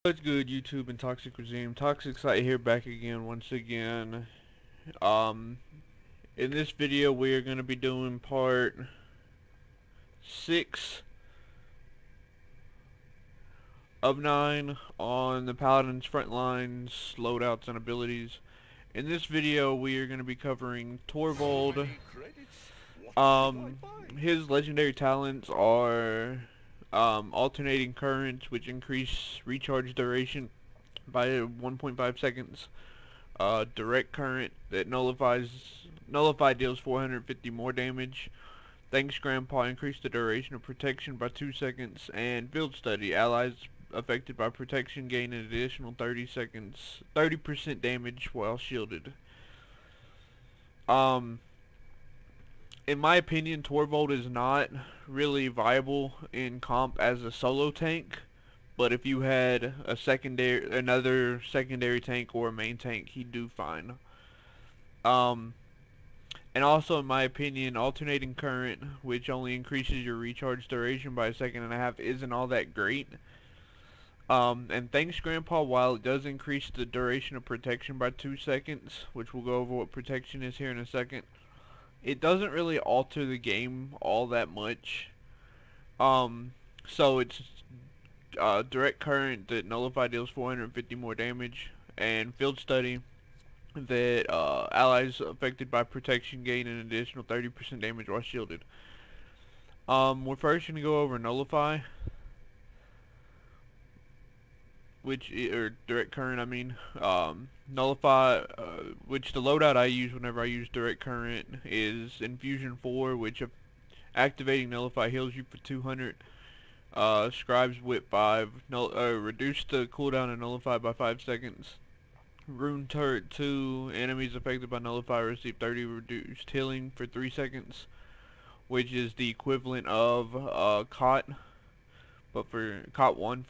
What's good, YouTube and Toxic Regime? ToxicSight here, back again, once again. Um, in this video, we are going to be doing part 6 of 9 on the Paladins Frontlines, loadouts, and abilities. In this video, we are going to be covering Torvald. His legendary talents are alternating currents, which increase recharge duration by 1.5 seconds. Direct current that nullify deals 450 more damage. Thanks Grandpa, increase the duration of protection by 2 seconds. And field study, allies affected by protection gain an additional 30% damage while shielded. In my opinion, Torvald is not really viable in comp as a solo tank. But if you had another secondary tank or a main tank, he'd do fine. And also, in my opinion, alternating current, which only increases your recharge duration by 1.5 seconds, isn't all that great. And thanks Grandpa, while it does increase the duration of protection by 2 seconds, which we'll go over what protection is here in a second, it doesn't really alter the game all that much. So it's direct current that nullify deals 450 more damage, and field study that allies affected by protection gain an additional 30% damage while shielded. We're first going to go over nullify, or direct current, I mean. Nullify, which the loadout I use whenever I use direct current is Infusion 4, which activating nullify heals you for 200. Scribe's Whip 5, reduce the cooldown of Nullify by 5 seconds. Rune Turret 2, enemies affected by Nullify receive 30 reduced healing for 3 seconds, which is the equivalent of Cot, but for Cot 1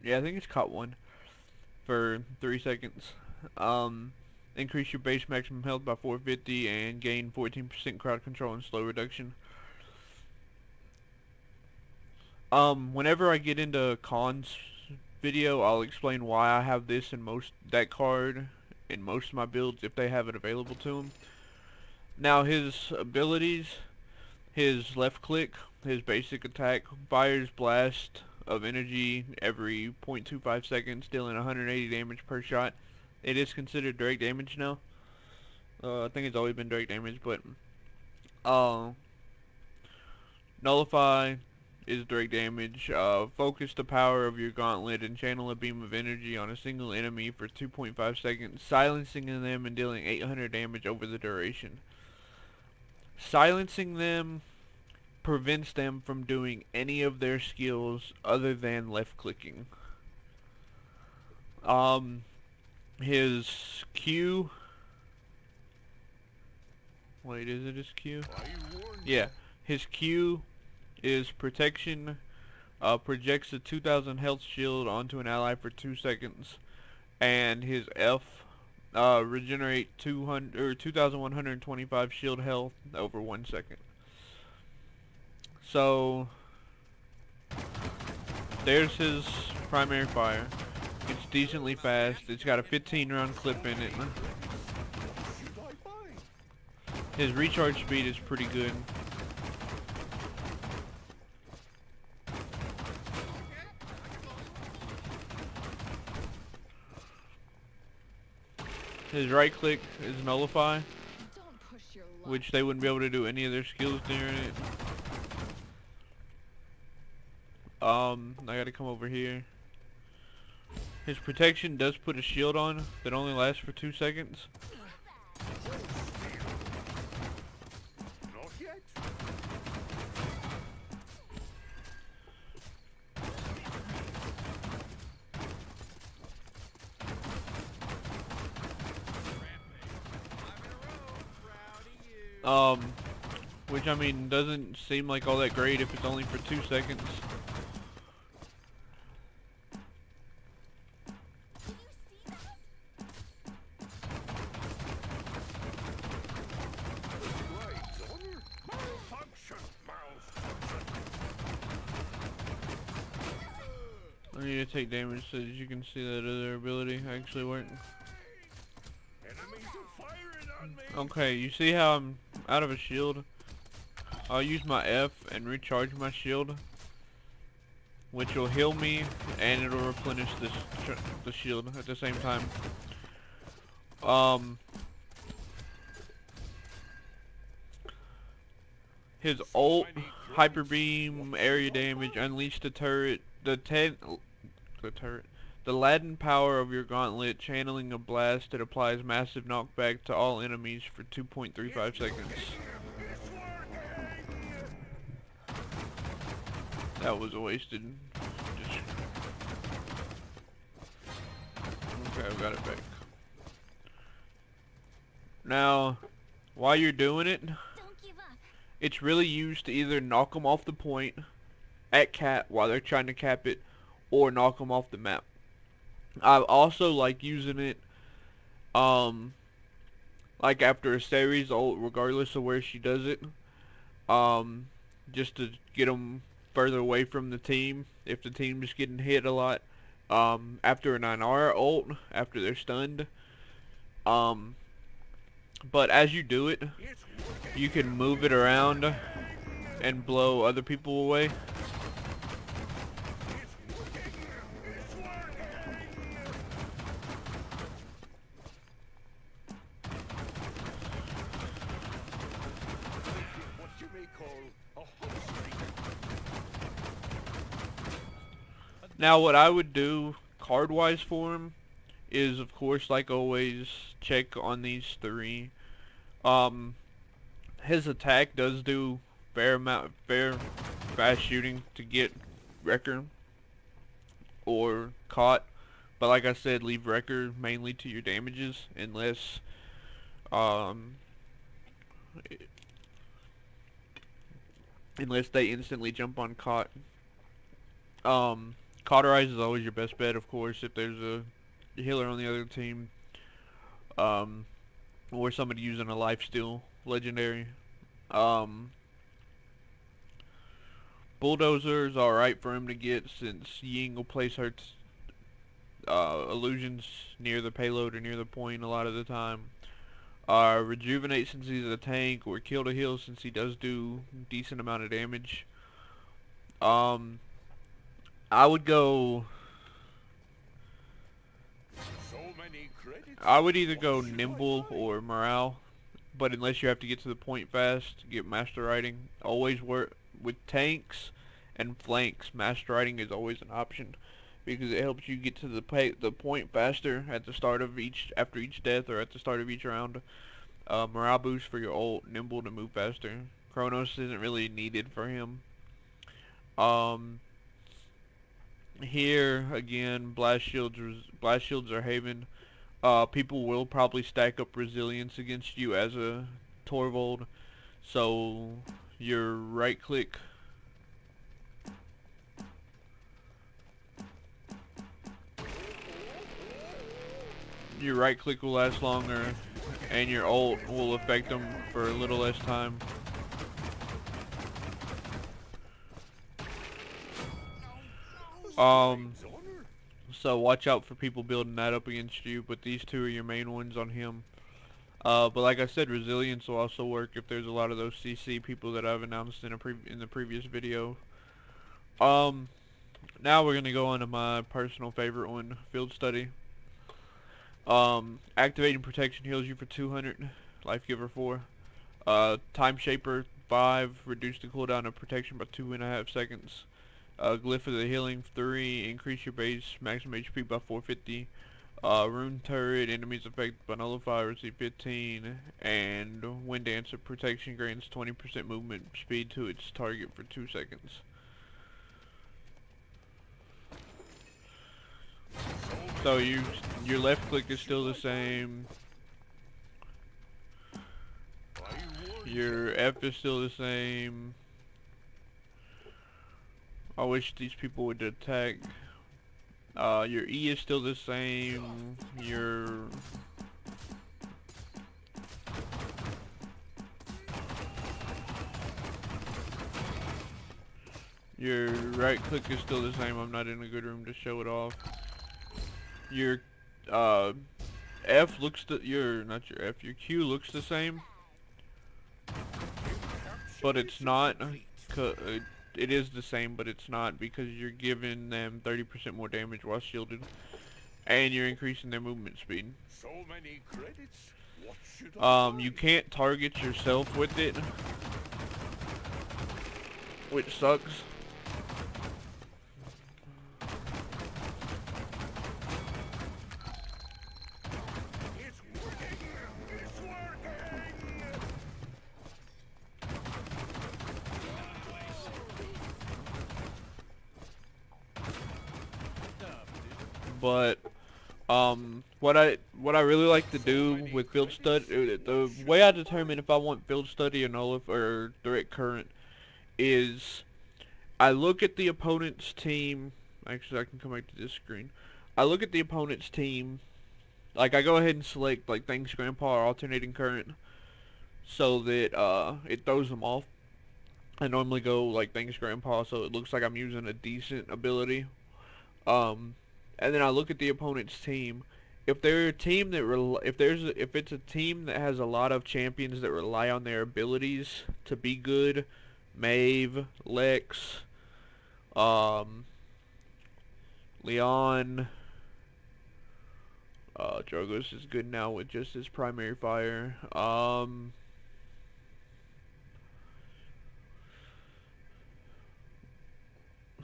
yeah, I think it's Cot 1 for 3 seconds. Increase your base maximum health by 450 and gain 14% crowd control and slow reduction. Whenever I get into cons video, I'll explain why I have this in that card in most of my builds if they have it available to them. Now his abilities, his left click, his basic attack, fires blast of energy every 0.25 seconds, dealing 180 damage per shot. It is considered direct damage now. I think it's always been direct damage, but nullify is direct damage. Focus the power of your gauntlet and channel a beam of energy on a single enemy for 2.5 seconds, silencing them and dealing 800 damage over the duration. Silencing them prevents them from doing any of their skills other than left clicking. His Q, wait, is it his Q? Yeah, his Q is protection, projects a 2000 health shield onto an ally for 2 seconds, and his F, regenerate 2125 shield health over 1 second. So there's his primary fire. It's decently fast. It's got a 15-round clip in it. His recharge speed is pretty good. His right click is nullify, which they wouldn't be able to do any of their skills during it. I gotta come over here. His protection does put a shield on that only lasts for 2 seconds. Which I mean doesn't seem like all that great if it's only for 2 seconds. take damage so that you can see that other ability actually work. Okay, you see how I'm out of a shield? I'll use my F and recharge my shield, which will heal me and it'll replenish the shield at the same time. His ult, hyper beam, area damage, unleash the turret, the laden power of your gauntlet, channeling a blast that applies massive knockback to all enemies for 2.35 seconds. That was wasted. Okay, I got it back. Now, while you're doing it, it's really used to either knock them off the point at cap while they're trying to cap it, or knock them off the map. I also like using it, like after a series, regardless of where she does it, just to get them further away from the team if the team is getting hit a lot. After a 9R ult, after they're stunned. But as you do it, you can move it around and blow other people away. Now what I would do card-wise for him is, of course, like always, check on these three. His attack does do fair fast shooting to get Wrecker or caught, but like I said, leave Wrecker mainly to your damages unless they instantly jump on caught. Cauterize is always your best bet, of course, if there's a healer on the other team, or somebody using a lifesteal legendary. Bulldozer is alright for him to get, since Ying will place her illusions near the payload or near the point a lot of the time. Rejuvenate, since he's a tank, or kill to heal, since he does do decent amount of damage. I would either go nimble or morale, but unless you have to get to the point fast, get master riding. Always work with tanks and flanks. Master riding is always an option because it helps you get to the point faster at the start of after each death or at the start of each round. Morale boost for your ult, nimble to move faster. Chronos isn't really needed for him. Here again, blast shields are haven. People will probably stack up resilience against you as a Torvald, so your right click will last longer, and your ult will affect them for a little less time. So watch out for people building that up against you, but these two are your main ones on him. But like I said, resilience will also work if there's a lot of those CC people that I've announced in the previous video. Now we're gonna go on to my personal favorite one, Field Study. Activating protection heals you for 200, Life Giver 4. Time Shaper 5, reduce the cooldown of protection by 2.5 seconds. Glyph of the Healing 3, increase your base maximum HP by 450. Rune Turret, enemies affected by Nullify receive 15. And Wind Dancer, protection grants 20% movement speed to its target for 2 seconds. So your left click is still the same. Your F is still the same. I wish these people would attack. Your E is still the same. Your Your right click is still the same. I'm not in a good room to show it off. Your F looks not your F, your Q looks the same, but it's not. It is the same, but it's not, because you're giving them 30% more damage while shielded, and you're increasing their movement speed. So many credits. What should I You can't target yourself with it, which sucks. It's working. It's working. But what I really like to do with field study, the way I determine if I want field study or nullify or direct current, is I look at the opponent's team. Actually, I can come back to this screen. I look at the opponent's team. Like, I go ahead and select like Thanks Grandpa or alternating current, so that it throws them off. I normally go like Thanks Grandpa, so it looks like I'm using a decent ability. And then I look at the opponent's team. If they're a team that if it's a team that has a lot of champions that rely on their abilities to be good, Maeve, Lex, Leon, Drogos is good now with just his primary fire.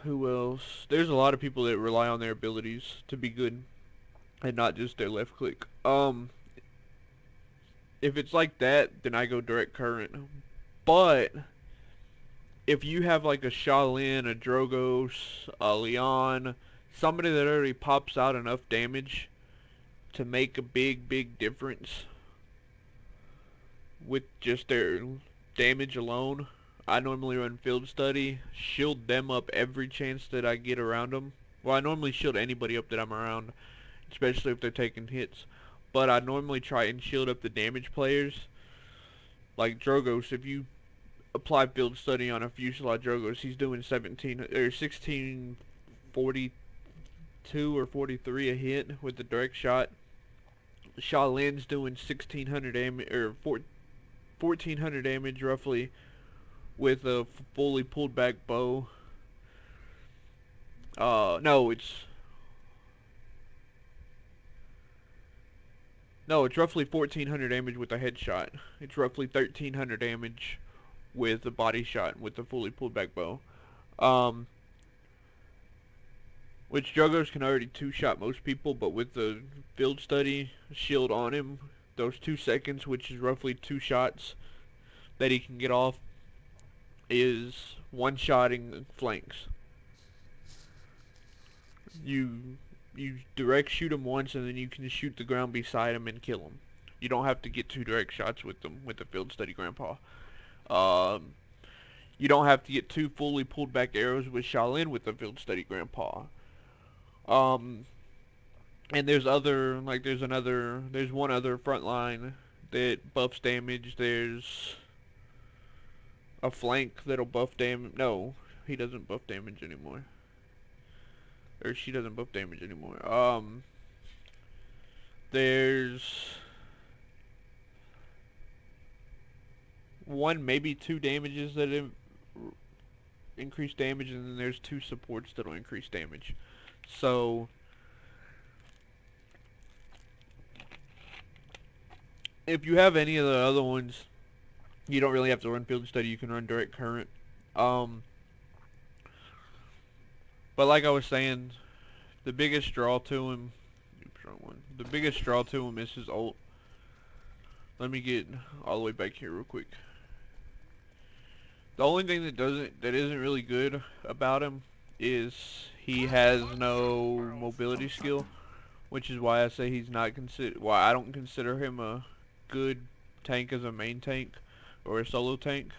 Who else? There's a lot of people that rely on their abilities to be good and not just their left click. If it's like that, then I go direct current. But if you have like a Shaolin, a Drogos, a Leon, somebody that already pops out enough damage to make a big difference with just their damage alone, I normally run field study, shield them up every chance that I get around them. Well, I normally shield anybody up that I'm around, especially if they're taking hits. But I normally try and shield up the damage players. Like Drogos, if you apply field study on a Fuselage Drogos, he's doing 1642 or 43 a hit with the direct shot. Shaolin's doing 1600 damage or 1400 damage roughly with a fully pulled back bow. No, it's roughly 1400 damage with a headshot. It's roughly 1300 damage with a body shot with a fully pulled back bow. Which Drogos can already two-shot most people, but with the field study shield on him, those 2 seconds, which is roughly 2 shots that he can get off, is one-shotting flanks. You direct shoot him once, and then you can shoot the ground beside him and kill him. You don't have to get 2 direct shots with them with the field study grandpa. You don't have to get 2 fully pulled back arrows with Shaolin with the field study grandpa. And there's one other frontline that buffs damage. There's a flank that'll buff damage. No, he doesn't buff damage anymore. Or she doesn't buff damage anymore. There's 1, maybe 2 damages that increase damage, and then there's 2 supports that'll increase damage. So if you have any of the other ones, you don't really have to run field study. You can run direct current. But like I was saying, the biggest draw to him, is his ult. Let me get all the way back here real quick. The only thing that isn't really good about him is he has no mobility skill, which is why I say he's not why I don't consider him a good tank as a main tank or a solo tank.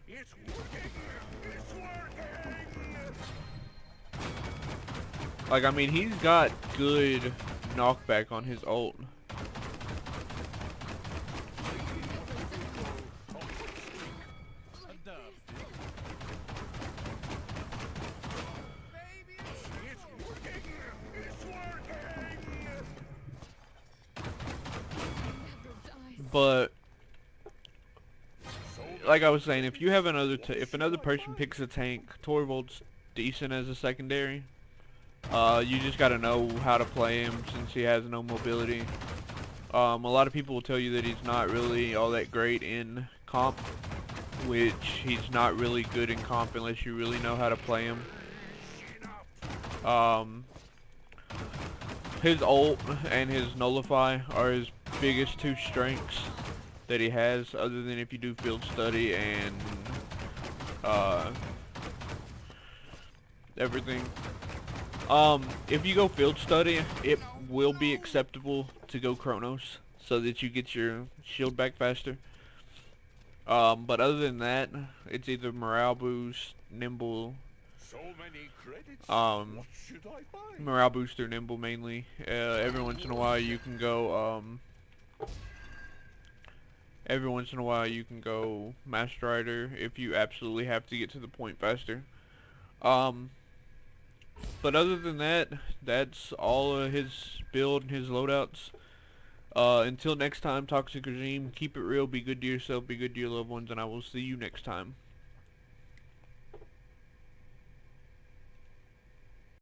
It's working. It's working. Like, I mean, he's got good knockback on his ult. But So like I many was saying, if you credits. have What if should another I person buy? picks a tank, Torvald's decent as a secondary. You just gotta know how to play him since he has no mobility. A lot of people will tell you that he's not really all that great in comp, which he's not really good in comp unless you really know how to play him. Chin up. Um, his ult and his nullify are his biggest two strengths that he has, other than if you do field study and uh, everything. If you go field study, it will be acceptable to go Chronos so that you get your shield back faster. But other than that, it's either morale boost, nimble, So many credits. um, What should I buy? morale boost or nimble mainly. Every once in a while you can go, every once in a while you can go Master Rider if you absolutely have to get to the point faster. Um, but other than that, that's all of his build and his loadouts. Until next time, Toxic Regime, keep it real, be good to yourself, be good to your loved ones, and I will see you next time.